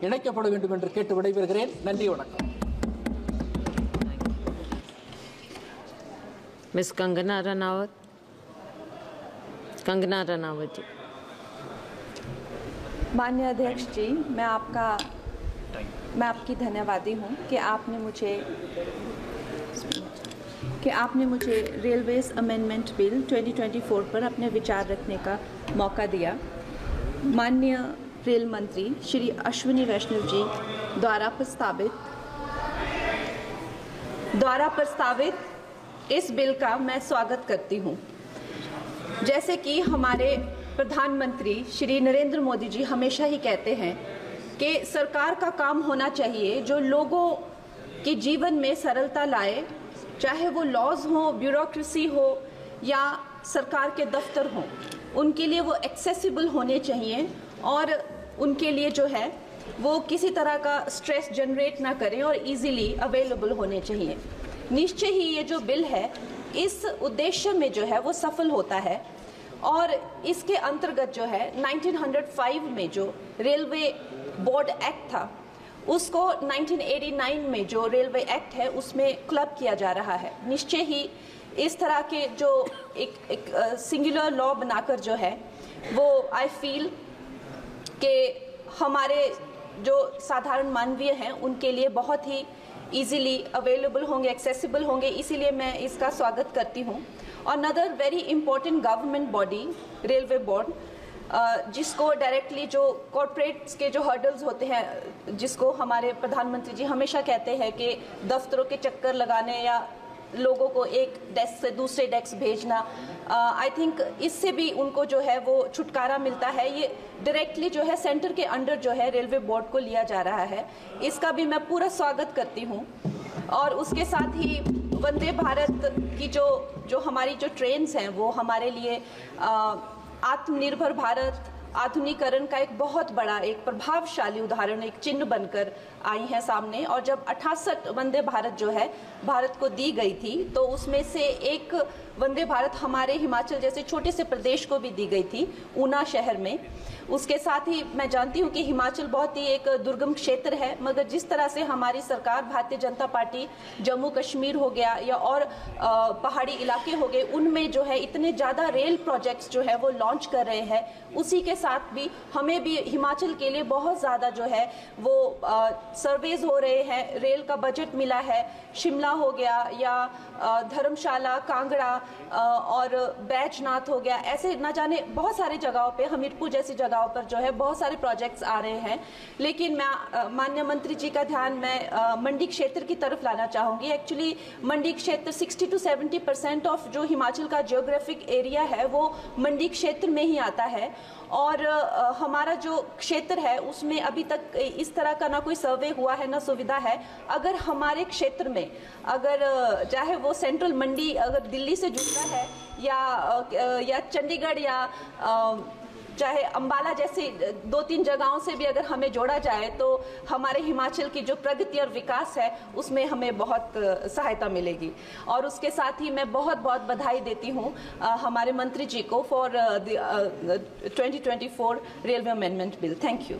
இணைக்கப்பட வேண்டும் என்று கேட்டு விடைபெறுகிறேன். நன்றி, வணக்கம். मिस कंगना रनावत जी। माननीय अध्यक्ष जी, मैं आपकी धन्यवादी हूँ कि आपने मुझे रेलवेज अमेंडमेंट बिल 2024 पर अपने विचार रखने का मौका दिया। माननीय रेल मंत्री श्री अश्विनी वैष्णव जी द्वारा प्रस्तावित इस बिल का मैं स्वागत करती हूँ। जैसे कि हमारे प्रधानमंत्री श्री नरेंद्र मोदी जी हमेशा ही कहते हैं कि सरकार का काम होना चाहिए जो लोगों के जीवन में सरलता लाए, चाहे वो लॉज हो, ब्यूरोक्रेसी हो या सरकार के दफ्तर हों, उनके लिए वो एक्सेसिबल होने चाहिए और उनके लिए जो है वो किसी तरह का स्ट्रेस जनरेट ना करें और इजीली अवेलेबल होने चाहिए। निश्चय ही ये जो बिल है इस उद्देश्य में जो है वो सफल होता है और इसके अंतर्गत जो है 1905 में जो रेलवे बोर्ड एक्ट था उसको 1989 में जो रेलवे एक्ट है उसमें क्लब किया जा रहा है। निश्चय ही इस तरह के जो एक सिंगुलर लॉ बनाकर जो है वो आई फील कि हमारे जो साधारण मानवीय हैं उनके लिए बहुत ही इजीली अवेलेबल होंगे, एक्सेसिबल होंगे, इसीलिए मैं इसका स्वागत करती हूँ। और another very important government body railway board, जिसको डायरेक्टली जो कॉर्पोरेट्स के जो हर्डल्स होते हैं, जिसको हमारे प्रधानमंत्री जी हमेशा कहते हैं कि दफ्तरों के चक्कर लगाने या लोगों को एक डेस्क से दूसरे डेस्क भेजना, आई थिंक इससे भी उनको जो है वो छुटकारा मिलता है। ये डायरेक्टली जो है सेंटर के अंडर जो है रेलवे बोर्ड को लिया जा रहा है, इसका भी मैं पूरा स्वागत करती हूँ। और उसके साथ ही वंदे भारत की जो हमारी जो ट्रेन्स हैं वो हमारे लिए आत्मनिर्भर भारत आधुनिकीकरण का एक बहुत बड़ा, एक प्रभावशाली उदाहरण, एक चिन्ह बनकर आई हैं सामने। और जब 68 वंदे भारत जो है भारत को दी गई थी तो उसमें से एक वंदे भारत हमारे हिमाचल जैसे छोटे से प्रदेश को भी दी गई थी, ऊना शहर में। उसके साथ ही मैं जानती हूँ कि हिमाचल बहुत ही एक दुर्गम क्षेत्र है, मगर जिस तरह से हमारी सरकार भारतीय जनता पार्टी जम्मू कश्मीर हो गया या और पहाड़ी इलाके हो गए, उनमें जो है इतने ज़्यादा रेल प्रोजेक्ट्स जो है वो लॉन्च कर रहे हैं, उसी के साथ भी हमें भी हिमाचल के लिए बहुत ज़्यादा जो है वो सर्वेज हो रहे हैं, रेल का बजट मिला है। शिमला हो गया या धर्मशाला, कांगड़ा और बैजनाथ हो गया, ऐसे न जाने बहुत सारी जगहों पे, हमीरपुर जैसी जगहों पर जो है बहुत सारे प्रोजेक्ट्स आ रहे हैं। लेकिन मैं माननीय मंत्री जी का ध्यान मैं मंडी क्षेत्र की तरफ लाना चाहूँगी। एक्चुअली मंडी क्षेत्र 60 to 70% ऑफ जो हिमाचल का जियोग्राफिक एरिया है वो मंडी क्षेत्र में ही आता है। और हमारा जो क्षेत्र है उसमें अभी तक इस तरह का ना कोई सर्वे हुआ है, ना सुविधा है। अगर हमारे क्षेत्र में अगर चाहे वो सेंट्रल मंडी अगर दिल्ली से जुड़ता है या चंडीगढ़ या चाहे अंबाला जैसी 2-3 जगहों से भी अगर हमें जोड़ा जाए तो हमारे हिमाचल की जो प्रगति और विकास है उसमें हमें बहुत सहायता मिलेगी। और उसके साथ ही मैं बहुत बहुत बधाई देती हूँ हमारे मंत्री जी को for 2024 railway amendment bill. Thank you.